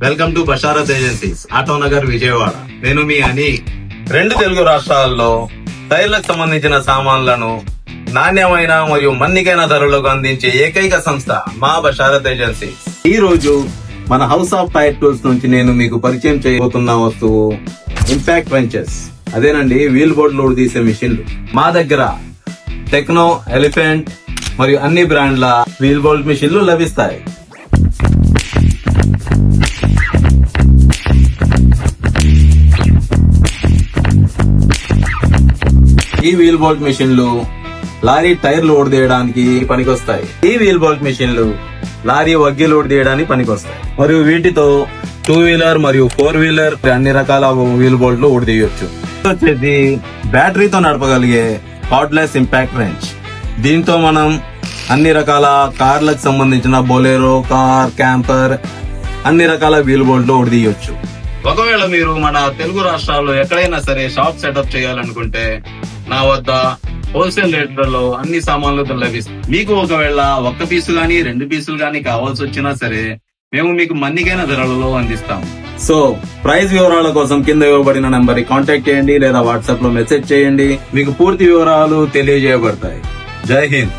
Welcome to Basharat agencies, Autonagar, Vijayawada. నేను మీ అని. 2 తెలుగు రాష్ట్రాల్లో టైర్లకు సంబంధించిన సామాన్లను నాణ్యమైన మరియు మన్నికైన ధరలకు అందించే ఏకైక సంస్థ మా బషారత్ ఏజెన్సీస్. ఈ రోజు మన హౌస్ ఆఫ్ టైర్ టూల్స్ నుంచి నేను మీకు పరిచయం చేయబోతున్న వస్తువు ఇంపాక్ట్ వెంచెస్. అదేనండి, వీల్ బోర్డ్ లోడ్ తీసే మిషన్లు. మా దగ్గర టెక్నో, ఎలిఫెంట్ మరియు అన్ని బ్రాండ్ల వీల్ బోల్ట్ మిషన్లు లభిస్తాయి. ఈ వీల్ బోల్ట్ మిషన్లు లారీ టైర్ లోడ్ తీయడానికి పనికొస్తాయి. ఈ వీల్ బోల్ట్ మిషన్లు లారీ వగ్గి లోడ్ తీయడానికి పనికొస్తాయి. మరియు వీటితో 2 వీలర్ మరియు 4 వీలర్ అన్ని రకాల వీల్ బోల్ట్ లోడ్ తీయొచ్చు. వచ్చేసి బ్యాటరీతో నడపగలిగే కార్డ్లెస్ ఇంపాక్ట్ రెంచ్. దీంతో మనం అన్ని రకాల కార్లకు సంబంధించిన బొలెరో, కార్, క్యాంపర్ అన్ని రకాల వీల్ బోల్ట్ లోడ్ తీయొచ్చు. ఒకవేళ మీరు మన తెలుగు రాష్ట్రాల్లో ఎక్కడైనా సరే షాప్ సెటప్ చేయాలనుకుంటే నా వద్ద హోల్సేల్ రేట్లలో అన్ని సామాన్లు లభిస్తాయి. మీకు ఒకవేళ 1 పీసు గానీ 2 పీసులు గానీ కావాల్సి వచ్చినా సరే మేము మీకు మన్నికైన ధరలలో అందిస్తాం. సో ప్రైస్ వివరాల కోసం కింద ఇవ్వబడిన నంబర్ కి కాంటాక్ట్ చేయండి లేదా వాట్సాప్ లో మెసేజ్ చేయండి. మీకు పూర్తి వివరాలు తెలియజేయబడతాయి. జై హింద్.